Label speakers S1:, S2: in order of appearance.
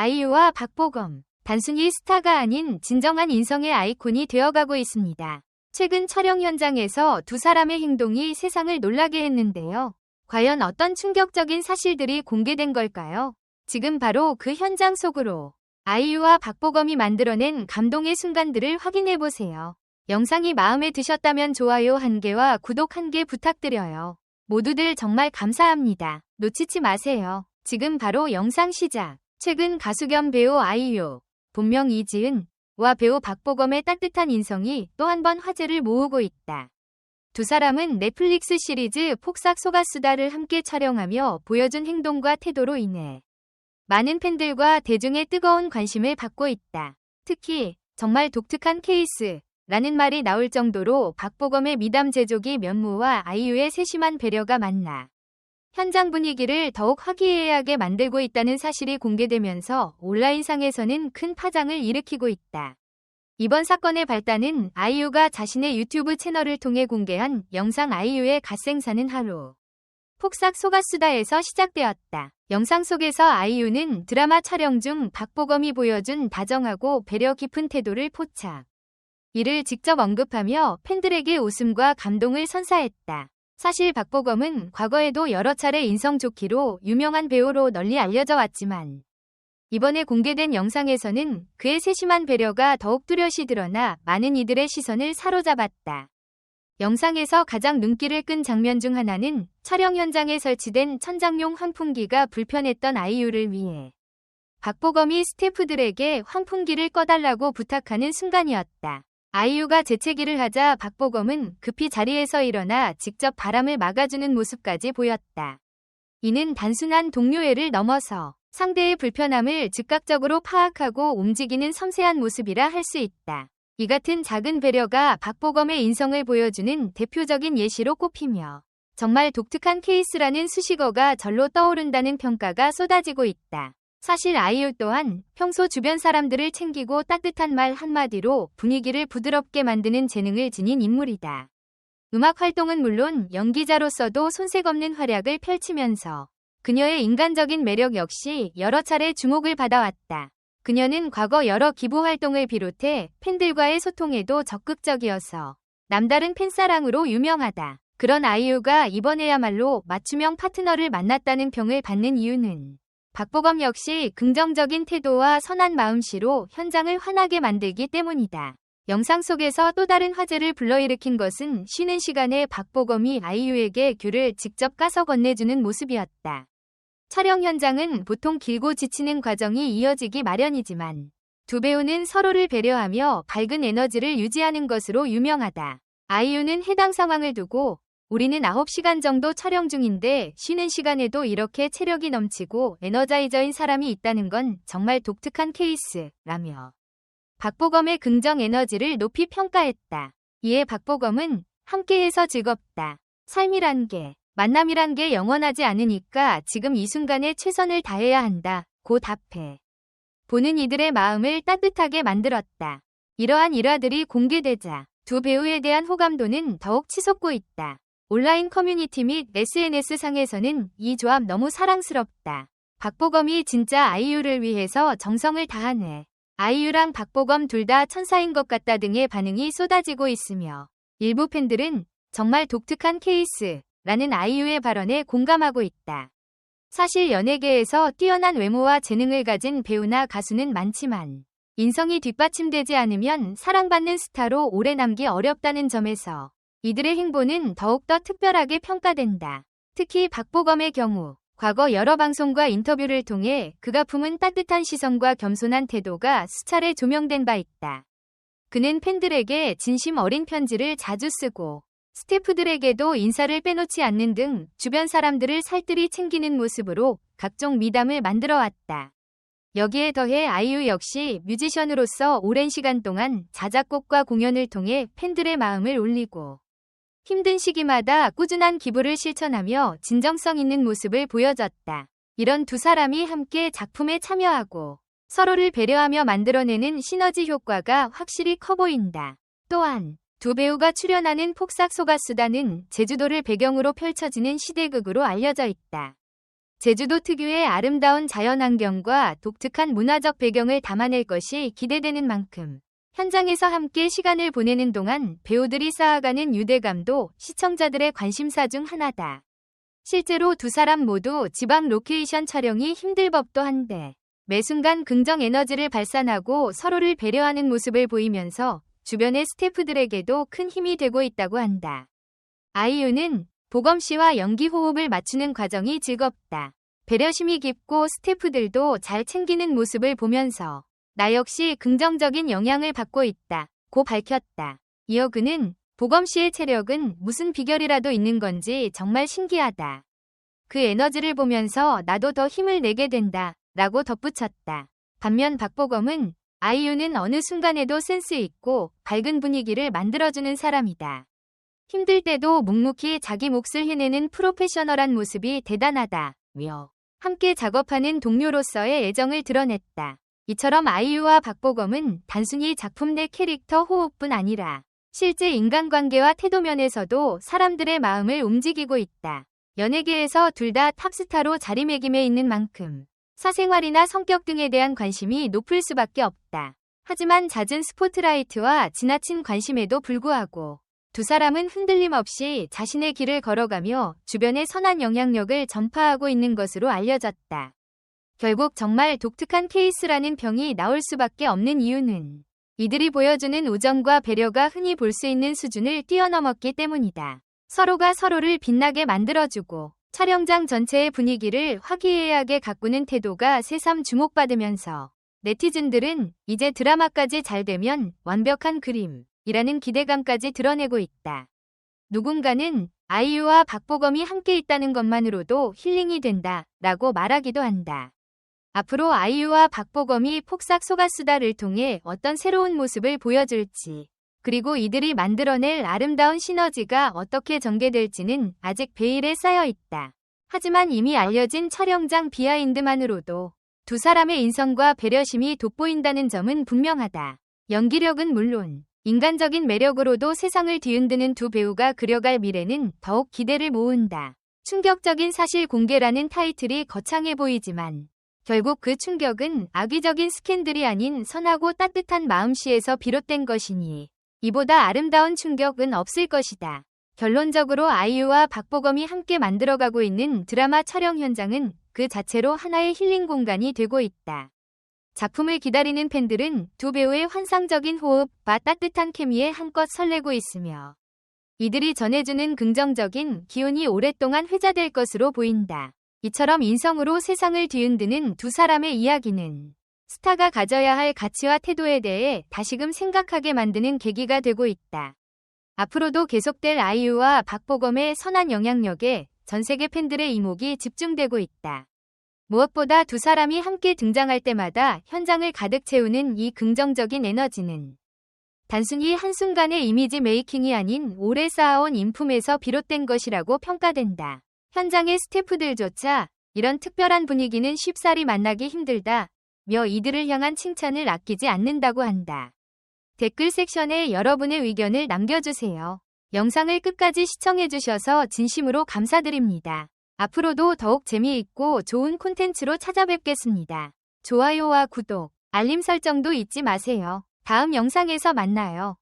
S1: 아이유와 박보검. 단순히 스타가 아닌 진정한 인성의 아이콘이 되어가고 있습니다. 최근 촬영 현장에서 두 사람의 행동이 세상을 놀라게 했는데요. 과연 어떤 충격적인 사실들이 공개된 걸까요? 지금 바로 그 현장 속으로 아이유와 박보검이 만들어낸 감동의 순간들을 확인해보세요. 영상이 마음에 드셨다면 좋아요 1개와 구독 1개 부탁드려요. 모두들 정말 감사합니다. 놓치지 마세요. 지금 바로 영상 시작. 최근 가수 겸 배우 아이유, 본명 이지은와 배우 박보검의 따뜻한 인성이 또 한 번 화제를 모으고 있다. 두 사람은 넷플릭스 시리즈 폭삭 속았수다를 함께 촬영하며 보여준 행동과 태도로 인해 많은 팬들과 대중의 뜨거운 관심을 받고 있다. 특히 정말 독특한 케이스라는 말이 나올 정도로 박보검의 미담 제조기 면모와 아이유의 세심한 배려가 만나 현장 분위기를 더욱 화기애애하게 만들고 있다는 사실이 공개되면서 온라인상에서는 큰 파장을 일으키고 있다. 이번 사건의 발단은 아이유가 자신의 유튜브 채널을 통해 공개한 영상 아이유의 갓생 사는 하루 폭삭 속았수다에서 시작되었다. 영상 속에서 아이유는 드라마 촬영 중 박보검이 보여준 다정하고 배려 깊은 태도를 포착. 이를 직접 언급하며 팬들에게 웃음과 감동을 선사했다. 사실 박보검은 과거에도 여러 차례 인성 좋기로 유명한 배우로 널리 알려져 왔지만 이번에 공개된 영상에서는 그의 세심한 배려가 더욱 뚜렷이 드러나 많은 이들의 시선을 사로잡았다. 영상에서 가장 눈길을 끈 장면 중 하나는 촬영 현장에 설치된 천장용 환풍기가 불편했던 아이유를 위해 박보검이 스태프들에게 환풍기를 꺼달라고 부탁하는 순간이었다. 아이유가 재채기를 하자 박보검은 급히 자리에서 일어나 직접 바람을 막아주는 모습까지 보였다. 이는 단순한 동료애를 넘어서 상대의 불편함을 즉각적으로 파악하고 움직이는 섬세한 모습이라 할 수 있다. 이 같은 작은 배려가 박보검의 인성을 보여주는 대표적인 예시로 꼽히며 정말 독특한 케이스라는 수식어가 절로 떠오른다는 평가가 쏟아지고 있다. 사실 아이유 또한 평소 주변 사람들을 챙기고 따뜻한 말 한마디로 분위기를 부드럽게 만드는 재능을 지닌 인물이다. 음악 활동은 물론 연기자로서도 손색 없는 활약을 펼치면서 그녀의 인간적인 매력 역시 여러 차례 주목을 받아왔다. 그녀는 과거 여러 기부 활동을 비롯해 팬들과의 소통에도 적극적이어서 남다른 팬사랑으로 유명하다. 그런 아이유가 이번에야말로 맞춤형 파트너를 만났다는 평을 받는 이유는 박보검 역시 긍정적인 태도와 선한 마음씨로 현장을 환하게 만들기 때문이다. 영상 속에서 또 다른 화제를 불러일으킨 것은 쉬는 시간에 박보검이 아이유에게 귤을 직접 까서 건네주는 모습이었다. 촬영 현장은 보통 길고 지치는 과정이 이어지기 마련이지만 두 배우는 서로를 배려하며 밝은 에너지를 유지하는 것으로 유명하다. 아이유는 해당 상황을 두고 우리는 9시간 정도 촬영 중인데 쉬는 시간에도 이렇게 체력이 넘치고 에너자이저인 사람이 있다는 건 정말 독특한 케이스라며 박보검의 긍정 에너지를 높이 평가했다. 이에 박보검은 함께해서 즐겁다. 삶이란 게 만남이란 게 영원하지 않으니까 지금 이 순간에 최선을 다해야 한다. 고 답해 보는 이들의 마음을 따뜻하게 만들었다. 이러한 일화들이 공개되자 두 배우에 대한 호감도는 더욱 치솟고 있다. 온라인 커뮤니티 및 SNS상에서는 이 조합 너무 사랑스럽다. 박보검이 진짜 아이유를 위해서 정성을 다하네. 아이유랑 박보검 둘 다 천사인 것 같다 등의 반응이 쏟아지고 있으며 일부 팬들은 정말 독특한 케이스라는 아이유의 발언에 공감하고 있다. 사실 연예계에서 뛰어난 외모와 재능을 가진 배우나 가수는 많지만 인성이 뒷받침되지 않으면 사랑받는 스타로 오래 남기 어렵다는 점에서 이들의 행보는 더욱더 특별하게 평가된다. 특히 박보검의 경우 과거 여러 방송과 인터뷰를 통해 그가 품은 따뜻한 시선과 겸손한 태도가 수차례 조명된 바 있다. 그는 팬들에게 진심 어린 편지를 자주 쓰고 스태프들에게도 인사를 빼놓지 않는 등 주변 사람들을 살뜰히 챙기는 모습으로 각종 미담을 만들어 왔다. 여기에 더해 아이유 역시 뮤지션으로서 오랜 시간 동안 자작곡과 공연을 통해 팬들의 마음을 울리고 힘든 시기마다 꾸준한 기부를 실천하며 진정성 있는 모습을 보여줬다. 이런 두 사람이 함께 작품에 참여하고 서로를 배려하며 만들어내는 시너지 효과가 확실히 커 보인다. 또한 두 배우가 출연하는 폭삭 속았수다는 제주도를 배경으로 펼쳐지는 시대극으로 알려져 있다. 제주도 특유의 아름다운 자연환경과 독특한 문화적 배경을 담아낼 것이 기대되는 만큼 현장에서 함께 시간을 보내는 동안 배우들이 쌓아가는 유대감도 시청자들의 관심사 중 하나다. 실제로 두 사람 모두 지방 로케이션 촬영이 힘들 법도 한데 매 순간 긍정 에너지를 발산하고 서로를 배려하는 모습을 보이면서 주변의 스태프들에게도 큰 힘이 되고 있다고 한다. 아이유는 보검 씨와 연기 호흡을 맞추는 과정이 즐겁다. 배려심이 깊고 스태프들도 잘 챙기는 모습을 보면서 나 역시 긍정적인 영향을 받고 있다. 고 밝혔다. 이어 그는 보검 씨의 체력은 무슨 비결이라도 있는 건지 정말 신기하다. 그 에너지를 보면서 나도 더 힘을 내게 된다. 라고 덧붙였다. 반면 박보검은 아이유는 어느 순간에도 센스 있고 밝은 분위기를 만들어주는 사람이다. 힘들 때도 묵묵히 자기 몫을 해내는 프로페셔널한 모습이 대단하다며 함께 작업하는 동료로서의 애정을 드러냈다. 이처럼 아이유와 박보검은 단순히 작품 내 캐릭터 호흡뿐 아니라 실제 인간관계와 태도 면에서도 사람들의 마음을 움직이고 있다. 연예계에서 둘 다 탑스타로 자리매김해 있는 만큼 사생활이나 성격 등에 대한 관심이 높을 수밖에 없다. 하지만 잦은 스포트라이트와 지나친 관심에도 불구하고 두 사람은 흔들림 없이 자신의 길을 걸어가며 주변에 선한 영향력을 전파하고 있는 것으로 알려졌다. 결국 정말 독특한 케이스라는 평이 나올 수밖에 없는 이유는 이들이 보여주는 우정과 배려가 흔히 볼 수 있는 수준을 뛰어넘었기 때문이다. 서로가 서로를 빛나게 만들어주고 촬영장 전체의 분위기를 화기애애하게 가꾸는 태도가 새삼 주목받으면서 네티즌들은 이제 드라마까지 잘 되면 완벽한 그림이라는 기대감까지 드러내고 있다. 누군가는 아이유와 박보검이 함께 있다는 것만으로도 힐링이 된다 라고 말하기도 한다. 앞으로 아이유와 박보검이 폭삭 속았수다를 통해 어떤 새로운 모습을 보여줄지 그리고 이들이 만들어낼 아름다운 시너지가 어떻게 전개될지는 아직 베일에 쌓여 있다. 하지만 이미 알려진 촬영장 비하인드만으로도 두 사람의 인성과 배려심이 돋보인다는 점은 분명하다. 연기력은 물론 인간적인 매력으로도 세상을 뒤흔드는 두 배우가 그려갈 미래는 더욱 기대를 모은다. 충격적인 사실 공개라는 타이틀이 거창해 보이지만 결국 그 충격은 악의적인 스캔들이 아닌 선하고 따뜻한 마음씨에서 비롯된 것이니 이보다 아름다운 충격은 없을 것이다. 결론적으로 아이유와 박보검이 함께 만들어가고 있는 드라마 촬영 현장은 그 자체로 하나의 힐링 공간이 되고 있다. 작품을 기다리는 팬들은 두 배우의 환상적인 호흡과 따뜻한 케미에 한껏 설레고 있으며 이들이 전해주는 긍정적인 기운이 오랫동안 회자될 것으로 보인다. 이처럼 인성으로 세상을 뒤흔드는 두 사람의 이야기는 스타가 가져야 할 가치와 태도에 대해 다시금 생각하게 만드는 계기가 되고 있다. 앞으로도 계속될 아이유와 박보검의 선한 영향력에 전 세계 팬들의 이목이 집중되고 있다. 무엇보다 두 사람이 함께 등장할 때마다 현장을 가득 채우는 이 긍정적인 에너지는 단순히 한순간의 이미지 메이킹이 아닌 오래 쌓아온 인품에서 비롯된 것이라고 평가된다. 현장의 스태프들조차 이런 특별한 분위기는 쉽사리 만나기 힘들다며 이들을 향한 칭찬을 아끼지 않는다고 한다. 댓글 섹션에 여러분의 의견을 남겨주세요. 영상을 끝까지 시청해주셔서 진심으로 감사드립니다. 앞으로도 더욱 재미있고 좋은 콘텐츠로 찾아뵙겠습니다. 좋아요와 구독, 알림 설정도 잊지 마세요. 다음 영상에서 만나요.